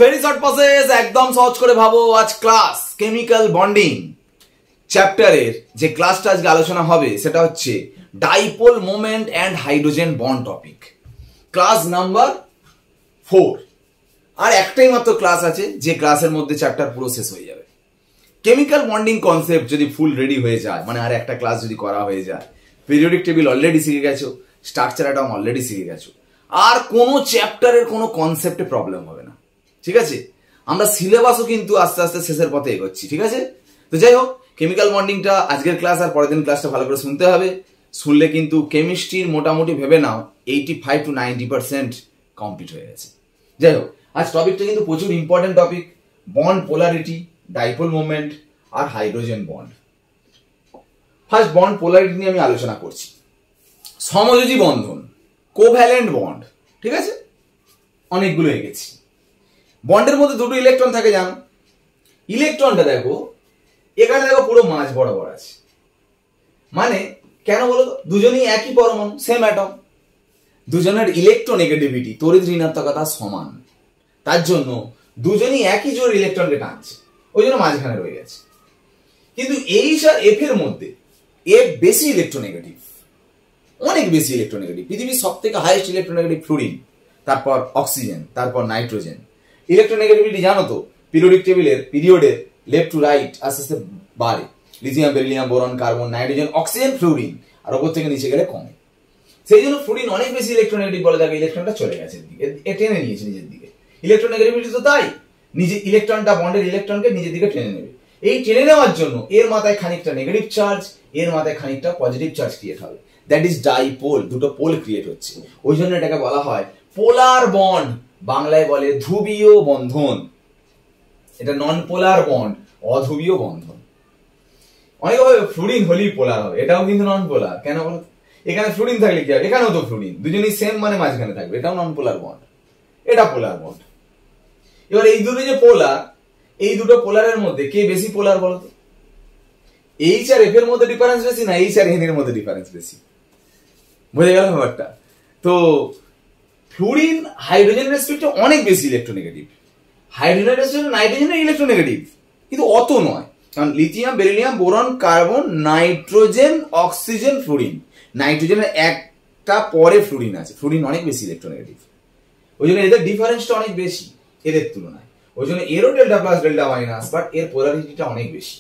Very short process, একদম সহজ করে ভাবো। আজ ক্লাস কেমিক্যাল বন্ডিং চ্যাপ্টারের যে ক্লাসটা আজকে আলোচনা হবে সেটা হচ্ছে dipole moment and hydrogen bond topic, class number 4। আর একটাই মাত্র ক্লাস আছে, যে ক্লাসের মধ্যে চ্যাপ্টার পুরো শেষ হয়ে যাবে। কেমিক্যাল বন্ডিং কনসেপ্ট যদি ফুল রেডি হয়ে যায়, মানে আর একটা ক্লাস যদি করা হয়ে যায়, পিরিয়ডিক টেবিল অলরেডি শিখে গেছো, স্ট্রাকচার অ্যাটম অলরেডি শিখে গেছো, আর কোনো চ্যাপ্টারের কোনো কনসেপ্টে প্রবলেম হবে না। ঠিক আছে, আমরা সিলেবাসও কিন্তু আস্তে আস্তে শেষের পথে এগোচ্ছি। ঠিক আছে, তো যাই হোক, কেমিক্যাল বন্ডিংটা আজকের ক্লাস আর পরের দিন ক্লাসটা ভালো করে শুনতে হবে। শুনলে কিন্তু কেমিস্ট্রির মোটামুটি ভেবে নাও 85 to 90% কমপ্লিট হয়ে গেছে। যাই হোক, আজ টপিকটা কিন্তু প্রচুর important topic, bond polarity, dipole moment আর hydrogen bond. First bond polarity নিয়ে আমি আলোচনা করছি। সমযোজী বন্ধন, কোভ্যালেন্ট বন্ড, ঠিক আছে, অনেকগুলো এগেছি। বন্ডের মধ্যে দুটো ইলেকট্রন থাকে জানো। ইলেকট্রনটা দেখো, এখানে দেখো পুরো মাঝ বরাবর আছে, মানে কেন বলো তো, দুজনেই একই পরমাণু, সেম অ্যাটম, দুজনের ইলেকট্রোনেগেটিভিটি তড়িৎ ঋণাত্মকতা সমান, তার জন্য দুজনেই একই জোর ইলেকট্রনকে টানছে, ওই জন্য মাঝখানে রয়ে গেছে। কিন্তু এইচ আর এফ এর মধ্যে এফ বেশি ইলেকট্রোনেগেটিভ, অনেক বেশি ইলেকট্রোনেগেটিভ। পৃথিবীর সব থেকে হাইয়েস্ট ইলেকট্রোনেগেটিভ ফ্লুরিন, তারপর অক্সিজেন, তারপর নাইট্রোজেন। ইলেকট্রোনেগেটিভিটি জানো তো, পিরিয়ডিক টেবিলের পিরিয়ডে লেফট টু রাইট আস্তে আস্তে বাড়ে। Lithium, beryllium, boron, carbon, nitrogen, oxygen, fluorine, আর ওপর থেকে নিচে গেলে কমে। সেই জন্য ফ্লুরিন অনেক বেশি ইলেকট্রোনেগেটিভ বলে থাকে, ইলেকট্রনটা চলে গেছে দিকে, টেনে নিয়েছে নিজের দিকে। ইলেকট্রোনেগেটিভিটি তো তাই, নিজে ইলেকট্রনটা বন্ডের ইলেকট্রনকে নিজের দিকে টেনে নেবে। এই টেনে নেওয়ার জন্য এর মাথায় খানিকটা নেগেটিভ চার্জ, এর মাথায় খানিকটা পজিটিভ চার্জ ক্রিয়েট হবে, দ্যাট ইজ ডাইপোল। দুটো পোল ক্রিয়েট হচ্ছে, ওই জন্য এটাকে বলা হয় পোলার বন্ড, বাংলায় বলে ধ্রুবীয় বন্ধন। এটা নন পোলার বন্ড, অধ্রুবীয় বন্ধন। অনেকে ভাবে ফ্লুরিন হলেই পোলার হবে, এটাও কিন্তু নন পোলার। কেন বলো, এখানে ফ্লুরিন থাকলে কি হবে, এখানেও তো ফ্লুরিন, দুজনেই সেম, মানে মাঝখানে থাকবে, এটাও নন পোলার বন্ড, এটা পোলার বন্ড। এবার এই দুটো যে পোলার, এই দুটো পোলারের মধ্যে কে বেশি পোলার বলো তো? এইচ আর এফ এর মধ্যে ডিফারেন্স বেশি না এইচ আর এন এর মধ্যে ডিফারেন্স বেশি? বুঝে গেল ব্যাপারটা? তো ফ্লুরিন হাইড্রোজেন রেসপেক্টে অনেক বেশি ইলেকট্রোনেগেটিভ, হাইড্রোজেন রেসপেক্টে নাইট্রোজেনের ইলেকট্রোনেগেটিভ, কিন্তু অত নয়। কারণ lithium, beryllium, boron, carbon, nitrogen, oxygen, fluorine, নাইট্রোজেনের একটা পরে ফ্লুরিন আছে, ফ্লুরিন অনেক বেশি ইলেকট্রোনেগেটিভ, ওই জন্য এদের ডিফারেন্সটা অনেক বেশি এদের তুলনায়। ওই জন্য এরও delta plus delta minus, but এর পোলারিটিটা অনেক বেশি।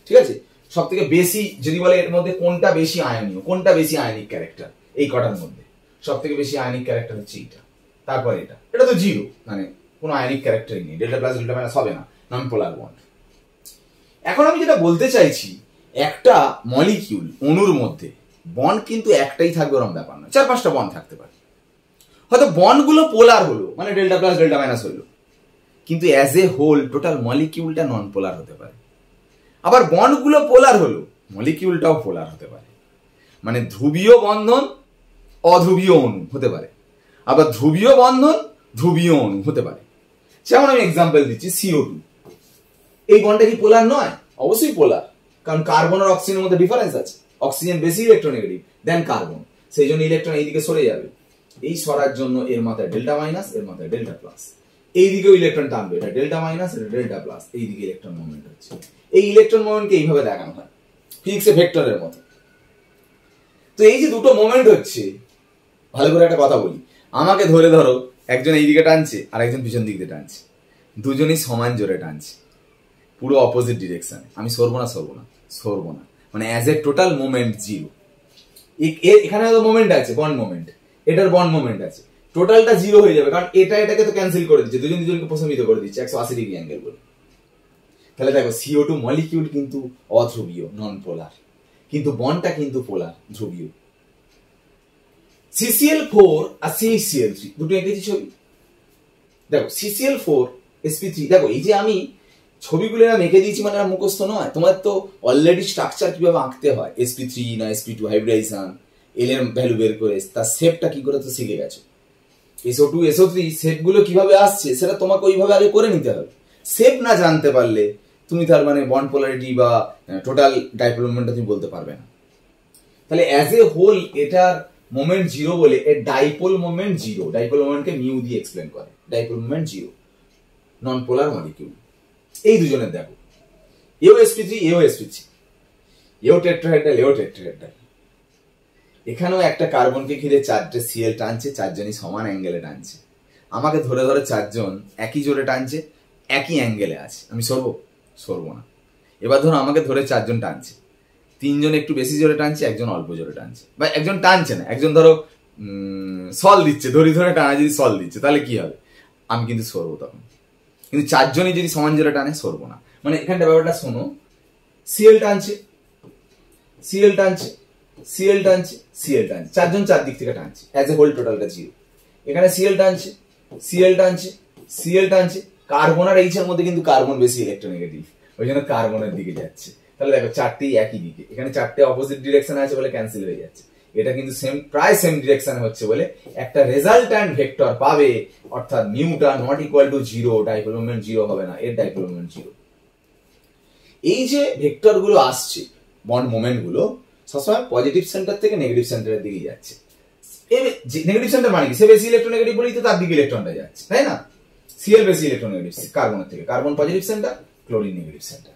ঠিক আছে, সব থেকে বেশি যদি বলে এর মধ্যে কোনটা বেশি আয়নীয়, কোনটা বেশি আয়নিক ক্যারেক্টার, এই কটার মধ্যে সব থেকে বেশি আয়নিক ক্যারেক্টার হচ্ছে এটা, তারপর এটা, এটা তো জিরো, মানে কোনো আয়নিক ক্যারেক্টারই নেই, ডেল্টা প্লাস ডেল্টা মাইনাস হবে না, নন পোলার বন্ড। এখন আমি যেটা বলতে চাইছি, একটা মলিকিউল অণুর মধ্যে বন্ড কিন্তু একটাই থাকবে ওরকম ব্যাপার না, 4-5টা বন্ড থাকতে পারে। হয়তো বন্ডগুলো পোলার হলো, মানে ডেল্টা প্লাস ডেল্টা মাইনাস হলো, কিন্তু অ্যাজ এ হোল টোটাল মলিকিউলটা নন পোলার হতে পারে। আবার বন্ডগুলো পোলার হলো, মলিকিউলটাও পোলার হতে পারে, মানে ধ্রুবীয় বন্ধন, অধ্রুবীয় অণু হতে পারে, আবার ধ্রুবীয় বন্ধন, ধ্রুবীয় অণু হতে পারে। যেমন আমি এক্সাম্পল দিচ্ছি, CO2, এই বন্ডটা কি পোলার নয়? অবশ্যই পোলার, কারণ কার্বন আর অক্সিজেনের মধ্যে ডিফারেন্স আছে, অক্সিজেন বেশি ইলেকট্রোনেগেটিভ দেন কার্বন, সেই জন্য ইলেকট্রন এইদিকে সরে যাবে। এই সরার জন্য এর মাথায় ডেল্টা মাইনাস, এর মাথায় ডেল্টা প্লাস, এইদিকেও ইলেকট্রন টানবে, এটা ডেল্টা মাইনাস, এটা ডেল্টা প্লাস, এইদিকে ইলেকট্রন মুভমেন্ট হচ্ছে। এই ইলেকট্রন মুভমেন্টকে এইভাবে দেখানো হয় ফিজিক্সে ভেক্টরের মতো। তো এই যে দুটো মুভমেন্ট হচ্ছে, ভালো করে একটা কথা বলি, আমাকে ধরে ধরো একজন এইদিকে টানছে আর একজন পিছন দিক দিয়ে টানছে, দুজনেই সমান জোরে টানছে, পুরো অপোজিট ডিরেকশনে। আমি সরবো না, সরবো না, মানে as a total moment zero. এখানে তো মোমেন্ট আছে, বন্ড মোমেন্ট, এটার বন্ড মোমেন্ট আছে, টোটালটা জিরো হয়ে যাবে, কারণ এটা এটাকে তো ক্যান্সেল করে দিচ্ছে, দুজন দুজনকে প্রশমিত করে দিচ্ছে 180 ডিগ্রি অ্যাঙ্গেল বলে। তাহলে দেখো CO2 মলিকিউল কিন্তু অধ্রুবীয়, নন পোলার, কিন্তু বন্ডটা কিন্তু পোলার, ধ্রুবীয়। CCl4 আর CHCl3 দুটো এঁকেছি ছবি, দেখো CCl4 sp3, দেখো এই যে আমি ছবিগুলো এরকম এঁকে দিয়েছি, মানে মুখস্থ নয়, তোমার তো অলরেডি স্ট্রাকচার কিভাবে আঁকতে হয়, sp3 না sp2 হাইব্রিডাইজেশন, এল এর ভ্যালু বের করে তার শেপটা কি করে তো শিখে গেছো। SO2 SO3 শেপগুলো কিভাবে আসছে সেটা তোমাকে ওইভাবে আগে করে নিতে হবে। শেপ না জানতে পারলে তুমি তার মানে বন্ড পোলারিটি বা টোটাল ডাইপোল মোমেন্টটা তুমি বলতে পারবে না। তাহলে অ্যাজ এ হোল এটার মোমেন্ট জিরো বলে, এর ডাইপোল মোমেন্ট জিরো, ডাইপোল মোমেন্টকে মিউ দিয়ে এক্সপ্লেন করে, dipole moment zero. Non polar molecule. এই দুজনের দেখো, এও sp3 এও sp3, এও টেট্রাহেড্রাল এও টেট্রাহেড্রাল। এখানেও একটা কার্বনকে ঘিরে চারটে সিএল টানছে, চারজনই সমান অ্যাঙ্গেলে টানছে। আমাকে ধরে ধরে চারজন একই জোরে টানছে, একই অ্যাঙ্গেলে আছে, আমি সরবো না। এবার ধরো আমাকে ধরে চারজন টানছে, তিনজন একটু বেশি জোরে টানছে, একজন অল্প জোরে টানছে, বা একজন টানছে না, একজন ধরো সল দিচ্ছে, ধরে ধরে টানা যদি সল দিচ্ছে, তাহলে কি হবে? আমি কিন্তু সরবো তখন। কিন্তু চারজনই যদি সমান জোরে টানে, সরবো না। মানে এখানটা ব্যাপারটা শোনো, সিএল টানছে, সিএল টানছে, সিএল টানছে, সিএল টানছে, চারজন চার দিক থেকে টানছে, অ্যাজ এ হোল টোটালটা 0। এখানে সিএল টানছে, সিএল টানছে, সিএল টানছে। কার্বন আর এইচ এর মধ্যে কিন্তু কার্বন বেশি ইলেকট্রোনেগেটিভ, ওই জন্য কার্বনের দিকে যাচ্ছে। তাহলে দেখো চারটেই একই দিকে, এখানে চারটে অপোজিট ডিরেকশনে আছে বলে ক্যান্সেল হয়ে যাচ্ছে। এটা কিন্তু প্রায় সেম ডিরেকশনে হচ্ছে বলে একটা রেজাল্ট্যান্ট ভেক্টর পাবে, অর্থাৎ মিউটা not equal to 0, dipole moment 0 হবে না, এর ডাইপোল মোমেন্ট 0। এই যে ভেক্টর গুলো আসছে, বন্ড মোমেন্ট গুলো সবসময় পজিটিভ সেন্টার থেকে নেগেটিভ সেন্টারের দিকে যাচ্ছে। নেগেটিভ সেন্টার মানে কি? সে বেশি ইলেকট্রোনেগেটিভ বলেই তো তার দিকে ইলেকট্রনটা যাচ্ছে, তাই না? সিএল বেশি ইলেকট্রোনেগেটিভ কার্বনের থেকে, carbon positive centre, chlorine negative centre.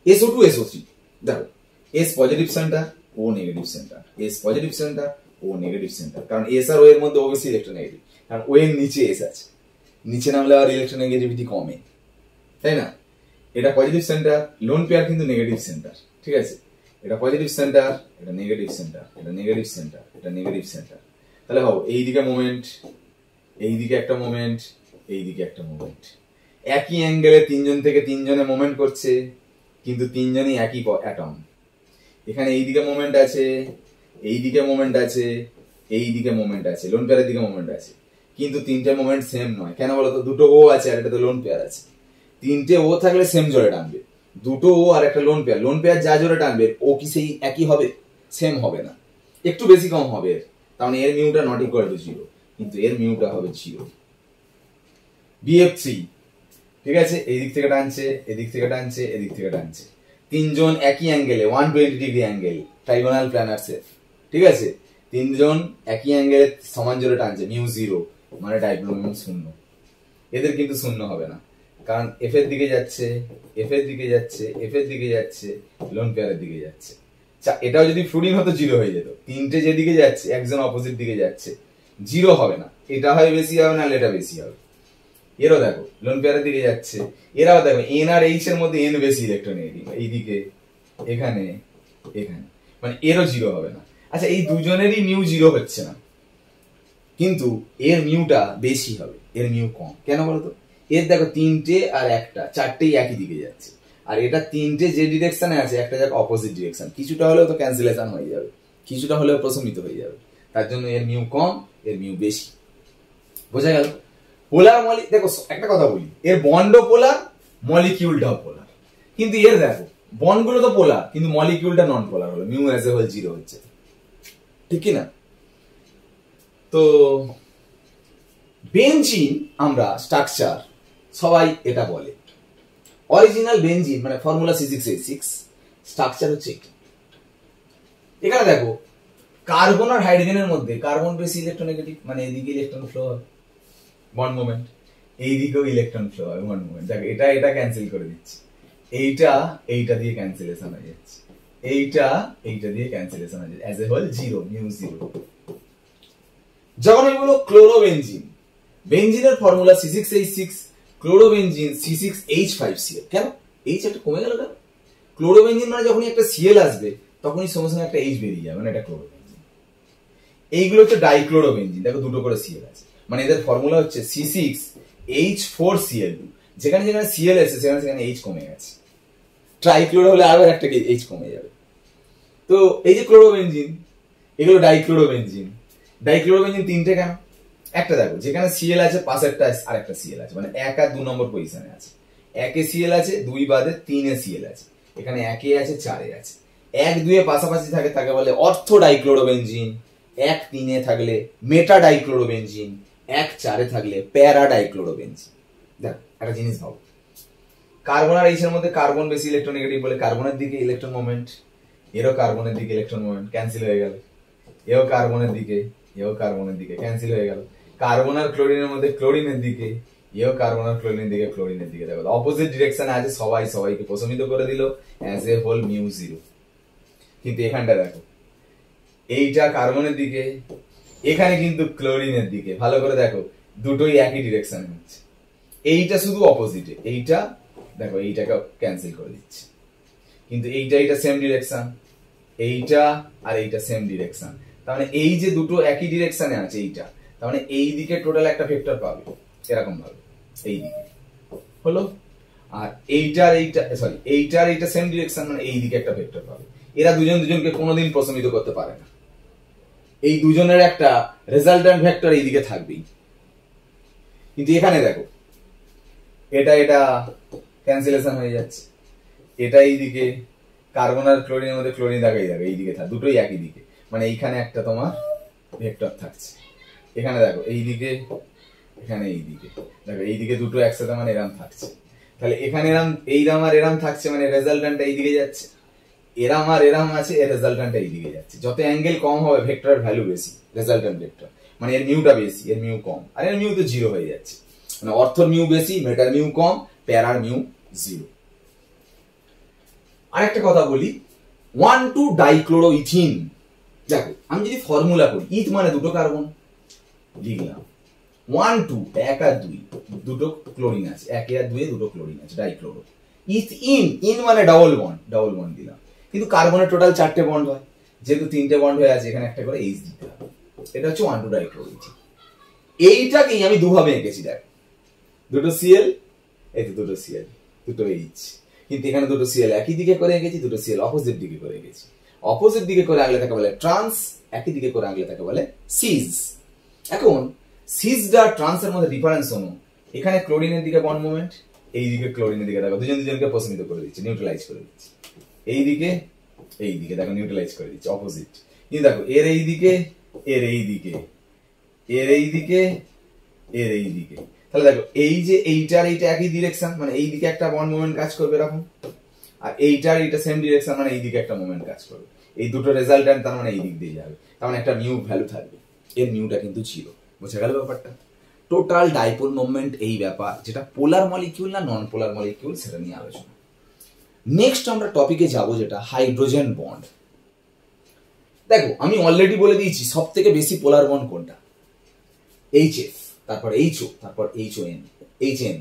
SO2 SO3 দেখো, S positive centre, O negative centre, S positive centre, O negative centre. কারণ S আর O এর মধ্যে O বেশি ইলেকট্রোনেগেটিভ, কারণ O এর নিচে S আছে, নিচে নামলে আর ইলেকট্রোনেগেটিভিটি কমে, তাই না? এটা পজিটিভ সেন্টার, লোন পেয়ার কিন্তু নেগেটিভ সেন্টার, ঠিক আছে? এটা পজিটিভ সেন্টার, এটা নেগেটিভ সেন্টার, এটা নেগেটিভ সেন্টার, এটা নেগেটিভ সেন্টার। তাহলে ভাবো, এইদিকে মোমেন্ট, এইদিকে একটা মোমেন্ট, এইদিকে একটা মোমেন্ট, একই অ্যাঙ্গেলে তিনজন থেকে তিনজনে মোমেন্ট করছে, কিন্তু তিনজনই একই অ্যাটম। এখানে এইদিকে মোমেন্ট আছে, এইদিকে মোমেন্ট আছে, এইদিকে মোমেন্ট আছে, লোন পেয়ারের দিকে মোমেন্ট আছে, কিন্তু তিনটে মোমেন্ট সেম নয়। কেন বলতো? দুটো ও আছে আর একটা তো লোন পেয়ার আছে। তিনটে ও থাকলে সেম জোরে টানবে, দুটো ও আর একটা লোন পেয়ার, লোন পেয়ার যা জোরে টানবে ও কি সেই একই হবে? সেম হবে না, একটু বেশি কম হবে এর। কারণ এর মিউটা নট ইকুয়াল টু 0, কিন্তু এর মিউটা হবে 0। BF3, ঠিক আছে? এই দিক থেকে টানছে, এদিক থেকে টানছে, এদিক থেকে টানছে, তিনজন একই অ্যাঙ্গেলে, 120 degree angle, trigonal planar shape, ঠিক আছে? তিনজন একই অ্যাঙ্গেলে সমান জোরে টানছে, মিউ 0, মানে ডাইপোল মোমেন্ট 0। এদের কিন্তু 0 হবে না, কারণ এফ এর দিকে যাচ্ছে, এফ এর দিকে যাচ্ছে, এফ এর দিকে যাচ্ছে, লোন পেয়ারের দিকে যাচ্ছে। এটাও যদি ফ্লুরিন হতো 0 হয়ে যেত। তিনটে যেদিকে যাচ্ছে, একজন অপোজিট দিকে যাচ্ছে, 0 হবে না। এটা হয় বেশি হবে না, এটা বেশি হবে। এরও দেখো লোন পেয়ারের দিকে যাচ্ছে, এরাও দেখো এন আর এইচ এর মধ্যে এন বেশি ইলেকট্রোনেগেটিভ, এইদিকে, এখানে, এখানে, মানে এরও 0 হবে না। আচ্ছা, এই দুজনেরই মিউ 0 হচ্ছে না, কিন্তু এর মিউটা বেশি হবে, এর মিউ কম। কেন বলতো? এর দেখো তিনটে আর একটা, চারটেই একই দিকে যাচ্ছে, আর এটা তিনটে যে ডিরেকশনে আছে, একটা যাক অপোজিট ডিরেকশন, কিছুটা হলেও তো ক্যান্সেলেশন হয়ে যাবে, কিছুটা হলেও প্রশমিত হয়ে যাবে। তার জন্য এর মিউ কম, এর মিউ বেশি। বোঝা গেল? পোলার দেখো একটা কথা বলি, এর বন্ডও পোলার, মলিকিউলটাও পোলার, কিন্তু এর দেখো বন্ডগুলো তো পোলার, কিন্তু মলিকিউলটা নন পোলার হলো, মিউ অ্যাজ এ হোল 0 হচ্ছে, ঠিক কি না? তো বেনজিন আমরা স্ট্রাকচার সবাই এটা বলে, অরিজিনাল বেনজিন মানে ফর্মুলা C6H6, স্ট্রাকচার হচ্ছে এটা। এখানে দেখো কার্বন আর হাইড্রোজেনের মধ্যে কার্বন বেশি ইলেকট্রোনেগেটিভ, মানে এদিকে ইলেকট্রন ফ্লো হবে, বন্ড মোমেন্ট, এইদিকেও ইলেকট্রন ফ্লো হবে, বন্ড মোমেন্ট। দেখো এটা এটা ক্যান্সেল করে দিচ্ছে, এইটা এইটা দিয়ে ক্যান্সেলেশন হয়ে যাচ্ছে, এইটা এইটা দিয়ে ক্যান্সেলেশন হয়ে যাচ্ছে, অ্যাজ এ হোল 0, মিউ 0। যখন আমি বলবো chlorobenzene, বেনজিনের formula C6H6, chlorobenzene C6H5Cl। কেন এইচ একটা কমে গেল কেন? ক্লোরোবেনজিন মানে যখনই একটা সিএল আসবে তখনই সঙ্গে সঙ্গে একটা এইচ বেরিয়ে যাবে, মানে এটা ক্লোরোবেনজিন। এইগুলো হচ্ছে ডাইক্লোরোবেনজিন, দেখো দুটো করে সিএল আছে, মানে এদের ফর্মুলা হচ্ছে C6H4Cl2। যেখানে যেখানে সিএল এসে সেখানে সেখানে এইচ কমে গেছে, ট্রাইক্লোরো হলে আরো একটা এইচ কমে যাবে। তো এই যে ক্লোরোবেনজিন, এগুলো ডাইক্লোরোবেনজিন। ডাইক্লোরোবেনজিন তিনটে কেন? একটা দেখো যেখানে সিএল আছে পাশেরটা আরেকটা সিএল আছে, মানে 1 আর 2 নম্বর পজিশনে আছে, 1 এ সিএল আছে, 2 বাদে 3 এ সিএল আছে, এখানে 1 এ আছে, 4 এ আছে। 1 2 এ পাশাপাশি থাকে তাকে বলে অর্থো ডাইক্লোরোবেনজিন, 1 3 এ থাকলে মেটা ডাইক্লোরোবেনজিন, 1 4 এ থাকলে প্যারা ডাইক্লোরোবেনজিন। দেখো একটা জিনিস ভাবো, কার্বন আর এইচ এর মধ্যে কার্বন বেশি ইলেকট্রোনেগেটিভ বলে কার্বনের দিকে ইলেকট্রন মোমেন্ট, এরও কার্বনের দিকে ইলেকট্রন মোমেন্ট, ক্যান্সেল হয়ে গেল। এও কার্বনের দিকে, এও কার্বনের দিকে, ক্যান্সেল হয়ে গেল। কার্বন আর ক্লোরিনের মধ্যে ক্লোরিনের দিকে, এও কার্বন আর ক্লোরিনের দিকে, ক্লোরিনের দিকে দেখো অপোজিট ডিরেকশনে আছে, সবাইকে প্রশমিত করে দিল as a whole mu zero. কিন্তু এখানটা দেখো এইটা কার্বনের দিকে, এখানে কিন্তু ক্লোরিনের দিকে। ভালো করে দেখো দুটোই একই ডিরেকশনে হচ্ছে, এইটা শুধু অপোজিটে, এইটা দেখো এইটাকে ক্যান্সেল করে দিচ্ছে, কিন্তু এইটা সেম ডিরেকশন, এইটা আর এইটা সেম ডিরেকশন। তার মানে এই যে দুটো একই ডিরেকশনে আছে এইটা, তার মানে এই দিকে টোটাল একটা ভেক্টর পাবে এরকম ভাবে এই দিকে হলো, আর এইটার এইটা সেম ডিরেকশন, মানে এই দিকে একটা ভেক্টর পাবে। এরা দুজনকে কোনোদিন প্রশমিত করতে পারে না, এই দুজনের একটা রেজাল্ট্যান্ট ভেক্টর এই দিকে থাকবেই। কিন্তু এখানে দেখো এটা ক্যান্সেলেশন হয়ে যাচ্ছে, এটা এইদিকে কার্বন আর ক্লোরিনের মধ্যে ক্লোরিন দেখো এইদিকে থাকে, দুটোই একই দিকে, মানে এইখানে একটা তোমার ভেক্টর থাকছে, এখানে দেখো এইদিকে, এখানে এইদিকে দেখো এইদিকে দুটো একসাথে মানে এরাম থাকছে। তাহলে এখানে এইরাম আর এরাম থাকছে, মানে রেজাল্ট্যান্টটা এইদিকে যাচ্ছে, এরাম আর এরাম আছে, এর রেজাল্ট্যান্টটা এইদিকে যাচ্ছে। যত অ্যাঙ্গেল কম হবে ভেক্টরের ভ্যালু বেশি, রেজাল্ট্যান্ট ভেক্টর মানে এর মিউটা বেশি, এর মিউ কম, আর এর মিউ তো জিরো হয়ে যাচ্ছে, মানে অর্থর মিউ বেশি, মেটার মিউ কম, প্যারার মিউ জিরো। আরেকটা কথা বলি, 1,2 ডাইক্লোরোইথিন। দেখো আমি যদি ফর্মুলা করি, ইথ মানে দুটো কার্বন লিখলাম, 1 2 1 আর 2 দুটো ক্লোরিন আছে, 1 আর 2 দুটো ক্লোরিন আছে, ডাইক্লোরো। ইথ ইন মানে ডাবল বন্ড দিলাম, কিন্তু কার্বনের টোটাল 4টে বন্ড হয়, যেহেতু 3টে বন্ড হয়ে আছে এখানে একটা করে এইচ দিতে হবে। এটা হচ্ছে 1,2 ডাইক্লোরোইথিন। এইটাকেই আমি দুভাবে এঁকেছি, দেখ দুটো সিএল, এই তো দুটো সিএল, দুটো এইচ, কিন্তু এখানে দুটো সিএল একই দিকে করে এঁকেছি, দুটো সিএল অপোজিট দিকে করে এঁকেছি। অপোজিট দিকে করে আঁকলে তাকে বলে ট্রান্স, একই দিকে করে আঁকলে তাকে বলে সিজ। এখন সিজ আর ট্রান্সের মধ্যে ডিফারেন্স হলো, এখানে ক্লোরিনের দিকে বন্ড মোমেন্ট, এই দিকে ক্লোরিনের দিকে দেখো দুজনকে প্রশমিত করে দিচ্ছে, নিউট্রালাইজ করে দিচ্ছে, এই দিকে দেখো নিউট্রালাইজ করে দিচ্ছে অপোজিট। কিন্তু দেখো এর এই দিকে, এর এই দিকে, এর এই দিকে, এর এই দিকে, তাহলে দেখো এই যে এইটার এইটা একই ডিরেকশন, মানে এই দিকে একটা বন্ড মোমেন্ট কাজ করবে এরকম, আর এইটার এইটা সেম ডিরেকশন, মানে এই দিকে একটা মোমেন্ট কাজ করবে। এই দুটো রেজাল্ট্যান্ট তার মানে এই দিক দিয়ে যাবে, তার মানে একটা মিউ ভ্যালু থাকবে, এর মিউটা কিন্তু জিরো। বোঝা গেল ব্যাপারটা? টোটাল ডাইপোল মোমেন্ট এই ব্যাপার, যেটা পোলার মলিকিউল না নন পোলার মলিকিউল সেটা নিয়ে আলোচনা। নেক্সট আমরা টপিকে যাব, যেটা হাইড্রোজেন বন্ড। দেখো আমি অলরেডি বলে দিয়েছি সব থেকে বেশি পোলার বন্ড কোনটা, HF, তারপর HO, তারপর HN,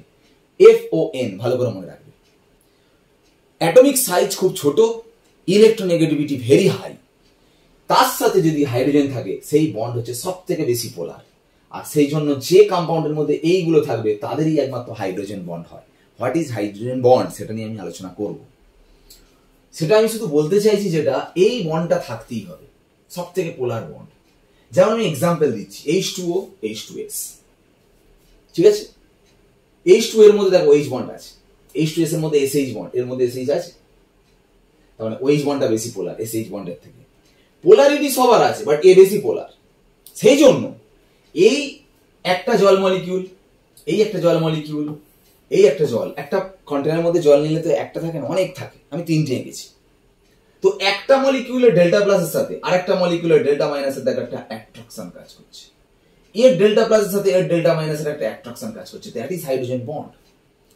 FON, ভালো করে মনে রাখবে। অ্যাটমিক সাইজ খুব ছোট, ইলেকট্রোনেগেটিভিটি ভেরি হাই, তার সাথে যদি হাইড্রোজেন থাকে সেই বন্ড হচ্ছে সব থেকে বেশি পোলার, আর সেই জন্য যে কম্পাউন্ডের মধ্যে এইগুলো থাকবে তাদেরই একমাত্র হাইড্রোজেন বন্ড হয়। হোয়াট ইজ হাইড্রোজেন বন্ড সেটা নিয়ে আমি আলোচনা করব। সেটা আমি শুধু বলতে চাইছি যেটা এই বন্ডটা থাকতেই হবে, সব থেকে পোলার বন্ড। যেমন আমি এক্সাম্পল দিচ্ছি, H2O H2S, ঠিক আছে? H2 এর মধ্যে দেখো OH বন্ড আছে, H2S এর মধ্যে SH বন্ড, এর মধ্যে SH আছে, তার মানে OH বন্ডটা বেশি পোলার SH বন্ডের থেকে। পোলারিটি সবার আছে, বাট এ বেশি পোলার। সেই জন্য এই একটা জল মলিকিউল, এই একটা জল মলিকিউল, এই একটা জল, একটা কন্টেনারের মধ্যে জল নিলে তো একটা থাকে না, অনেক থাকে, আমি 3টে এঁকেছি। তো একটা মলিকিউলের ডেল্টা প্লাসের সাথে আরেকটা মলিকিউলের ডেল্টা মাইনাসের দেখো একটা অ্যাট্রাকশন কাজ করছে, এর ডেল্টা প্লাসের সাথে এর ডেল্টা মাইনাসের একটা অ্যাট্রাকশন কাজ করছে, দ্যাট ইজ হাইড্রোজেন বন্ড।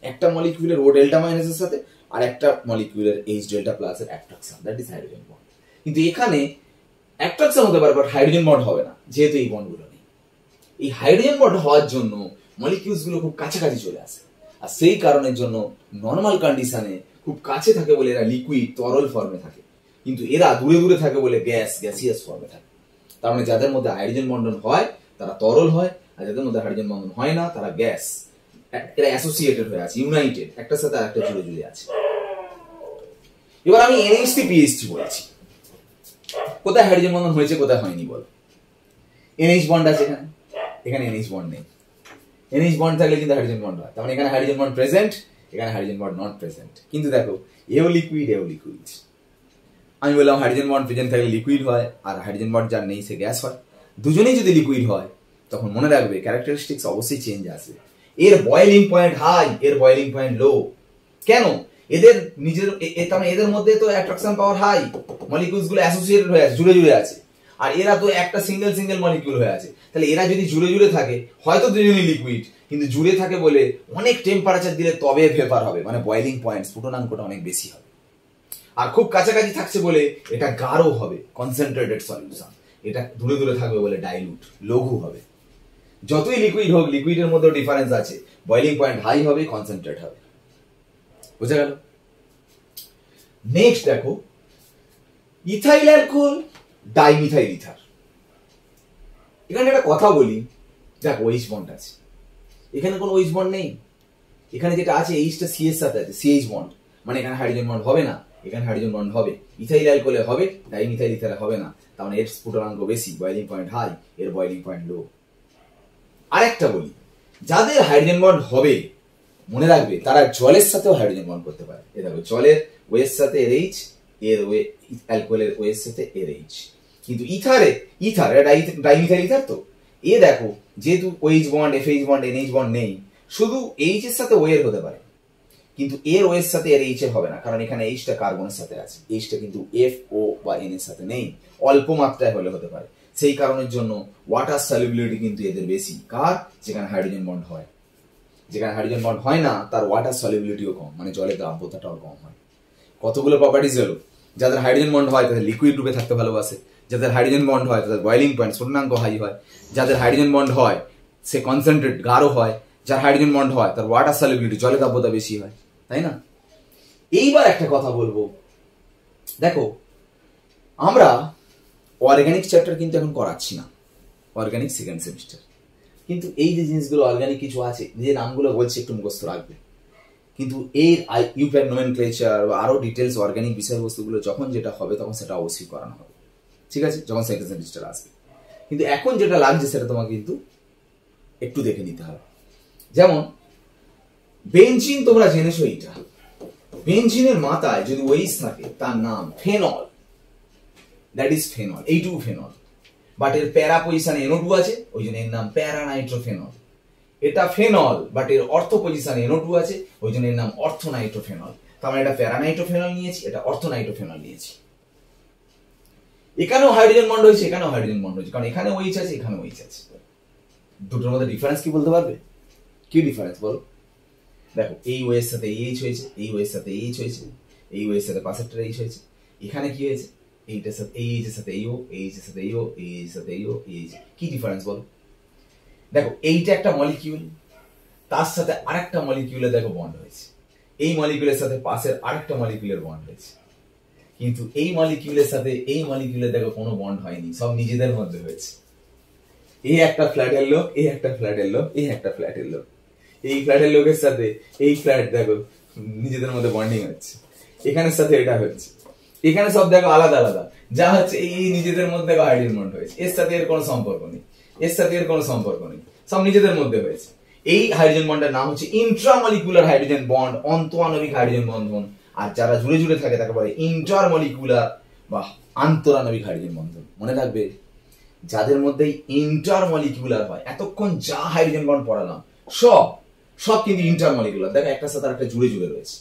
একটা মলিকিউলের ও ডেল্টা মাইনাসের সাথে আর একটা মলিকিউলের H ডেল্টা প্লাসের attraction, that is hydrogen bond. কিন্তু এখানে অ্যাট্রাকশন হতে পারে, বাট হাইড্রোজেন বন্ড হবে না, যেহেতু এই বন্ডগুলো নেই। এই হাইড্রোজেন বন্ড হওয়ার জন্য মলিকিউলস গুলো খুব কাছাকাছি চলে আসে, আর সেই কারণের জন্য নর্মাল কন্ডিশনে খুব কাছে থাকে বলে এরা লিকুইড তরল ফর্মে থাকে, কিন্তু এরা দূরে দূরে থাকে বলে গ্যাসিয়াস ফর্মে থাকে। তার মানে যাদের মধ্যে হাইড্রোজেন বন্টন হয় তারা তরল হয়, আর যাদের মধ্যে হাইড্রোজেন বন্টন হয় না তারা গ্যাস। এরা অ্যাসোসিয়েটেড হয়ে আছে, ইউনাইটেড, একটার সাথে আরেকটা জুড়ে জুড়ে আছে। এবার আমি NH3 PH3 বলেছি, কোথায় হাইড্রোজেন বন্ধন হয়েছে কোথায় হয়নি বলো? NH বন্ড আছে এখানে, এখানে NH বন্ড নেই। NH বন্ড থাকলে কিন্তু হাইড্রোজেন বন্ড হয়, তার মানে এখানে হাইড্রোজেন বন্ড প্রেজেন্ট, এখানে হাইড্রোজেন বন্ড নট প্রেজেন্ট। কিন্তু দেখো এও লিকুইড, এও লিকুইড। আমি বললাম হাইড্রোজেন বন্ড প্রেজেন্ট থাকলে লিকুইড হয়, আর হাইড্রোজেন বন্ড যার নেই সে গ্যাস হয়। দুজনেই যদি লিকুইড হয় তখন মনে রাখবে ক্যারেক্টারিস্টিক্স অবশ্যই চেঞ্জ আসবে। এর বয়েলিং পয়েন্ট হাই, এর বয়েলিং পয়েন্ট লো। কেন? এদের নিজের তার মানে এদের মধ্যে তো অ্যাট্রাকশন পাওয়ার হাই, মলিকিউলস গুলো অ্যাসোসিয়েটেড হয়ে আছে, জুড়ে জুড়ে আছে, আর এরা তো একটা সিঙ্গেল মলিকিউল হয়ে আছে। তাহলে এরা যদি জুড়ে জুড়ে থাকে হয়তো দুজনই লিকুইড, কিন্তু জুড়ে থাকে বলে অনেক টেম্পারেচার দিলে তবে ভেপার হবে, মানে বয়েলিং পয়েন্ট স্ফুটনাঙ্কটা অনেক বেশি হবে। আর খুব কাছাকাছি থাকছে বলে এটা গাঢ় হবে, কনসেন্ট্রেটেড সলিউশন। এটা দূরে দূরে থাকবে বলে ডাইলুট, লঘু হবে। যতই লিকুইড হোক, লিকুইডের মধ্যে ডিফারেন্স আছে, বয়েলিং পয়েন্ট হাই হবে, কনসেন্ট্রেট হবে। বুঝা গেল? নেক্সট দেখো, ইথাইল অ্যালকোহল, ডাইমিথাইল ইথার। এখানে একটা কথা বলি, দেখো ওইচ বন্ড আছে, এখানে কোনো ওইচ বন্ড নেই। এখানে যেটা আছে এইচটা সি এর সাথে আছে, সিএইচ বন্ড, মানে এখানে হাইড্রোজেন বন্ড হবে না, এখানে হাইড্রোজেন বন্ড হবে। ইথাইল অ্যালকোহলে হবে, ডাইমিথাইল ইথারে হবে না। তার মানে এর স্ফুটনাঙ্ক বেশি, বয়েলিং পয়েন্ট হাই, এর বয়েলিং পয়েন্ট লো। আরেকটা বলি, যাদের হাইড্রোজেন বন্ড হবে মনে রাখবে তারা জলের সাথেও হাইড্রোজেন বন্ড করতে পারে। এ দেখো, জলের ওয়ের সাথে এর এইচ, এর ওয়ে অ্যালকোহলের ওয়ের সাথে এর এইচ। কিন্তু ইথার ডাইমিথাইল ইথার তো, এ দেখো যেহেতু OH bond, FH bond, NH bond নেই, শুধু এইচ এর সাথে ওয়ের হতে পারে, কিন্তু এর ওয়ের সাথে এর এইচ এর হবে না, কারণ এখানে এইচটা কার্বনের সাথে আছে, এইচটা কিন্তু এফ ও বা এন এর সাথে নেই, অল্প মাত্রায় হলে হতে পারে। সেই কারণের জন্য ওয়াটার সলিউবিলিটি কিন্তু এদের বেশি। কার? যেখানে হাইড্রোজেন বন্ড হয়। যেখানে হাইড্রোজেন বন্ড হয় না তার ওয়াটার সলিউবিলিটিও কম, মানে জলের দ্রাব্যতাটাও কম হয়। কতগুলো প্রপার্টিজ হলো, যাদের হাইড্রোজেন বন্ড হয় তাদের লিকুইড রূপে থাকতে ভালোবাসে, যাদের হাইড্রোজেন বন্ড হয় তাদের বয়েলিং পয়েন্ট স্ফুটনাঙ্ক হাই হয়, যাদের হাইড্রোজেন বন্ড হয় সে কনসেন্ট্রেট গাঢ় হয়, যার হাইড্রোজেন বন্ড হয় তার ওয়াটার সলিউবিলিটি জলের দ্রাব্যতা বেশি হয়, তাই না? এইবার একটা কথা বলবো, দেখো আমরা অর্গানিক চ্যাপ্টার কিন্তু এখন করাচ্ছি না, অর্গানিক সেকেন্ড সেমিস্টার, কিন্তু এই যে জিনিসগুলো অর্গানিক কিছু আছে, যে নামগুলো বলছি একটু মুখস্থ রাখবে, কিন্তু এর ইউপ্যাড নোমেনক্লেচার বা আরো ডিটেলস অর্গানিক বিষয়বস্তুগুলো যখন যেটা হবে তখন সেটা অবশ্যই করানো হবে, ঠিক আছে, যখন সেকেন্ড সেমিস্টার আসবে। কিন্তু এখন যেটা লাগছে সেটা তোমাকে কিন্তু একটু দেখে নিতে হবে। যেমন বেনজিন, তোমরা জেনেছো এইটা, বেনজিনের মাথায় যদি ওইচ থাকে তার নাম ফেনল, দ্যাট ইজ ফেনল, এইটুকু ফেনল। বাট এর প্যারা পজিশনে NO2 আছে, ওই জন্য এর নাম প্যারানাইট্রোফেনল। এটা ফেনল, বাট এর অর্থ পজিশনে NO2 আছে, ওই জন্য এর নাম অর্থনাইট্রোফেনল। তার মানে এটা প্যারানাইট্রোফেনল নিয়েছি, এটা অর্থনাইট্রোফেনল নিয়েছি। এখানেও হাইড্রোজেন বন্ড হয়েছে, এখানেও হাইড্রোজেন বন্ড হয়েছে, কারণ এখানে ওইচ আছে, এখানে ওইচ আছে। দুটোর মধ্যে ডিফারেন্স কি বলতে পারবে? কি ডিফারেন্স বলো? দেখো, এই ওয়ের সাথে এইচ হয়েছে, এই ওয়ের সাথে এইচ হয়েছে, এই ওয়ের সাথে পাশেরটা এইচ হয়েছে। এখানে কি হয়েছে? এইটার সাথে এই এইচ এর সাথে এইও, এই এইচ এর সাথে এইও, এই এইচ এর সাথে এইও, এই এইচ। কি ডিফারেন্স বলো? দেখো, এইটা একটা মলিকিউল, তার সাথে আরেকটা মলিকিউলের দেখো বন্ড হয়েছে, এই মলিকিউলের সাথে পাশের আরেকটা মলিকিউলের বন্ড হয়েছে। কিন্তু এই মলিকিউলের সাথে এই মলিকিউলের দেখো কোনো বন্ড হয়নি, সব নিজেদের মধ্যে হয়েছে। এই একটা ফ্ল্যাটের লোক, এই একটা ফ্ল্যাটের লোক, এই একটা ফ্ল্যাটের লোক, এই ফ্ল্যাটের লোকের সাথে এই ফ্ল্যাট দেখো নিজেদের মধ্যে বন্ডিং হচ্ছে, এখানের সাথে এটা হচ্ছে, এখানে সব দেখো আলাদা আলাদা, যা হচ্ছে এই নিজেদের মধ্যে দেখো হাইড্রোজেন বন্ড হয়েছে, এর সাথে এর কোনো সম্পর্ক নেই, এর সাথে এর কোনো সম্পর্ক নেই, সব নিজেদের মধ্যে হয়েছে। এই হাইড্রোজেন বন্ডের নাম হচ্ছে ইন্ট্রামলিকুলার হাইড্রোজেন বন্ড, অন্তঃআণবিক হাইড্রোজেন বন্ধন। আর যারা জুড়ে জুড়ে থাকে তাকে বলে ইন্টারমলিকুলার বা আন্তরাণবিক হাইড্রোজেন বন্ধন। মনে রাখবে, যাদের মধ্যে ইন্টারমলিকুলার হয়, এতক্ষণ যা হাইড্রোজেন বন্ড পড়ালাম সব সব কিন্তু ইন্টারমলিকুলার, দেখো একটার সাথে আরেকটা জুড়ে জুড়ে রয়েছে,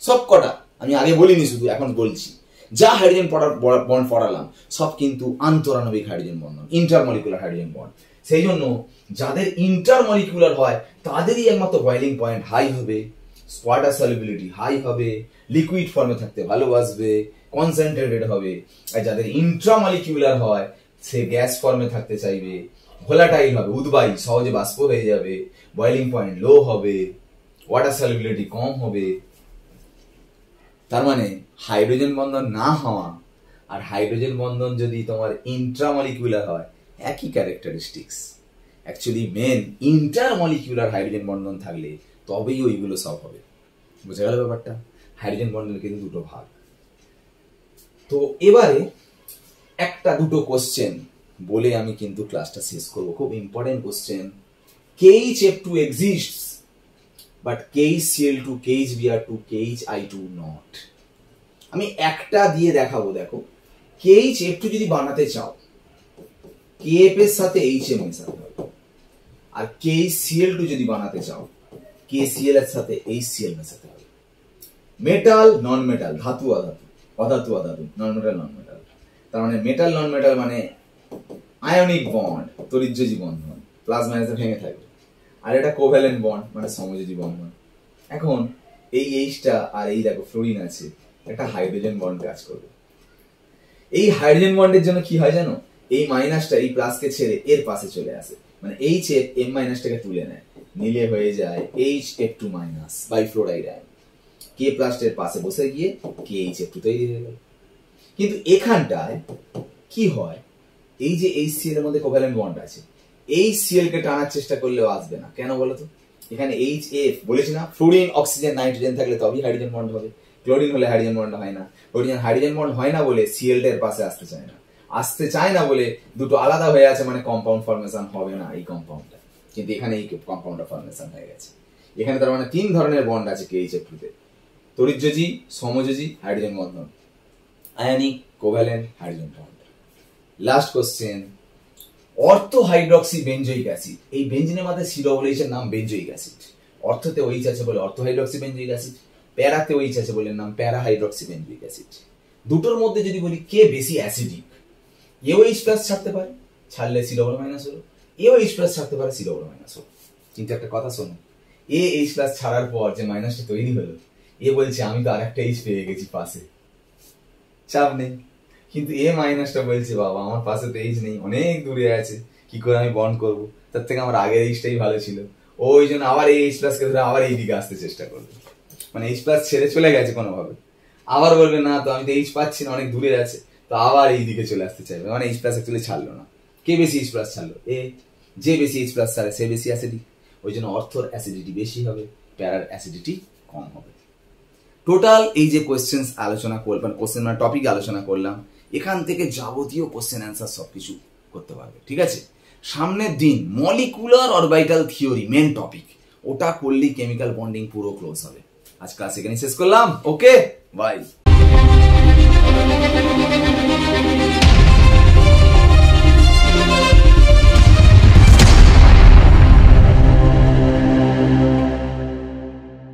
সব কটা। আমি আগে বলিনি, শুধু এখন বলছি, যা হাইড্রোজেন বন্ড পড়ালাম সব কিন্তু আন্তরাণবিক হাইড্রোজেন বন্ধন, ইন্টারমলিকুলার হাইড্রোজেন বন্ড। সেই জন্য যাদের ইন্টারমলিকুলার হয় তাদেরই একমাত্র বয়েলিং পয়েন্ট হাই হবে, ওয়াটার সলিউবিলিটি হাই হবে, লিকুইড ফর্মে থাকতে ভালোবাসবে, কনসেন্ট্রেটেড হবে। আর যাদের ইন্ট্রামলিকুলার হয় সে গ্যাস ফর্মে থাকতে চাইবে, ভোলাটাইল হবে, উদ্বায়ী, সহজে বাষ্প হয়ে যাবে, বয়েলিং পয়েন্ট লো হবে, ওয়াটার সলিউবিলিটি কম হবে। তার মানে হাইড্রোজেন বন্ধন না হওয়া আর হাইড্রোজেন বন্ধন যদি তোমার ইন্ট্রামলিকুলার হয় একই characteristics. Actually main intermolecular hydrogen বন্ধন থাকলে তবেই ওইগুলো সব হবে। বুঝা গেল ব্যাপারটা? হাইড্রোজেন বন্ডের কিন্তু দুটো ভাগ। তো এবারে একটা দুটো কোশ্চেন বলে আমি কিন্তু ক্লাসটা শেষ করব। খুব important question. KHF2 exists but KHCl2, KHBr2, KHI2 not. আমি একটা দিয়ে দেখাবো। দেখো, KHF2 যদি বানাতে চাও KF এর সাথে HM মেশাতে হবে, আর KCl2 যদি বানাতে চাও KCl এর সাথে HCl মেশাতে হবে। মেটাল নন মেটাল, ধাতু অধাতু, অধাতু অধাতু, নন মেটাল নন মেটাল। তার মানে মেটাল নন মেটাল মানে আয়নিক বন্ড, তড়িৎযোজী বন্ধন, প্লাস মাইনাসে ভেঙে থাকবে। আর এটা কোভ্যালেন্ট বন্ড মানে সমযোজী বন্ধন। এখন এই এইচটা আর এই দেখো ফ্লোরিন আছে, একটা হাইড্রোজেন বন্ড কাজ করবে। এই হাইড্রোজেন বন্ডের জন্য কি হয় জানো, এই মাইনাসটা এই প্লাসকে ছেড়ে এর পাশে চলে আসে, মানে এইচ এফ এম মাইনাসটাকে তুলে নেয়, নিলে হয়ে যায় H F two minus bifluoride ion. K প্লাসের পাশে বসে গিয়ে কে এইচ এফ টু তৈরি হয়ে গেল। কিন্তু এখানটায় কি হয়, এই যে এই সিএল এর মধ্যে কোভ্যালেন্ট বন্ড আছে, এই সিএল কে টানার চেষ্টা করলেও আসবে না। কেন বলো তো, এখানে এইচ এফ বলেছি না, ফ্লোরিন অক্সিজেন নাইট্রোজেন থাকলে তবেই হাইড্রোজেন বন্ড হবে, ক্লোরিন হলে হাইড্রোজেন বন্ড হয় না। হাইড্রোজেন বন্ড হয় না বলে সিএল এর পাশে আসতে চায় না বলে দুটো আলাদা হয়ে আছে, মানে কম্পাউন্ড ফর্মেশন হবে না এই কম্পাউন্ডটা। কিন্তু এখানে এই কম্পাউন্ডটা ফর্মেশন হয়ে গেছে। এখানে তার মানে 3 ধরনের বন্ড আছে KHF2 তে, তড়িৎযোজী, সমযোজী, হাইড্রোজেন বন্ধন, ionic, covalent, hydrogen bond. Last question, ortho hydroxy benzoic acid, এই বেঞ্জিনের মাথায় COOH এর নাম বেঞ্জোইক অ্যাসিড। অর্থতে OH আছে বলে অর্থো হাইড্রক্সি বেঞ্জোইক অ্যাসিড, প্যারাতে OH আছে বলে নাম প্যারা হাইড্রক্সি বেঞ্জোইক অ্যাসিড। দুটোর মধ্যে যদি বলি কে বেশি অ্যাসিডিক, OH প্লাস ছাড়তে পারে, ছাড়লে COO মাইনাস হলো, OH প্লাস ছাড়তে পারে, COO মাইনাস হলো। কিন্তু একটা কথা শোনো, OH প্লাস ছাড়ার পর যে মাইনাসটা তৈরি হলো, বলছে আমি তো আরেকটা H পেয়ে গেছি পাশে, চাপ নেই। কিন্তু মাইনাসটা বলছে বাবা আমার পাশে তো H নেই, অনেক দূরে আছে, কি করে আমি বন্ড করবো, তার থেকে আমার আগের Hটাই ভালো ছিল। ওই জন্য আবার H প্লাস কে ধরে আবার এই দিকে আসতে চেষ্টা করবে, মানে H প্লাস ছেড়ে চলে গেছে কোনোভাবে, আবার বলবে না তো আমি তো H পাচ্ছি না, অনেক দূরে আছে, তো আবার এই দিকে চলে আসতে চাইবে, মানে H প্লাস অ্যাকচুয়ালি ছাড়লো না। কে বেশি H প্লাস ছাড়লো? যে বেশি H প্লাস ছাড়ে সে বেশি অ্যাসিডিক, ওই জন্য অর্থর অ্যাসিডিটি বেশি হবে, প্যারার অ্যাসিডিটি কম হবে। টোটাল এই যে কোয়েশ্চেন্স আলোচনা করলাম, কোশ্চেন মানে টপিক আলোচনা করলাম, এখান থেকে যাবতীয় কোশ্চেন অ্যান্সার সবকিছু করতে পারবে, ঠিক আছে। সামনের দিন molecular orbital theory main topic, ওটা করলেই কেমিক্যাল বন্ডিং পুরো ক্লোজ হবে। আজ ক্লাস এখানে শেষ করলাম, ওকে বাই।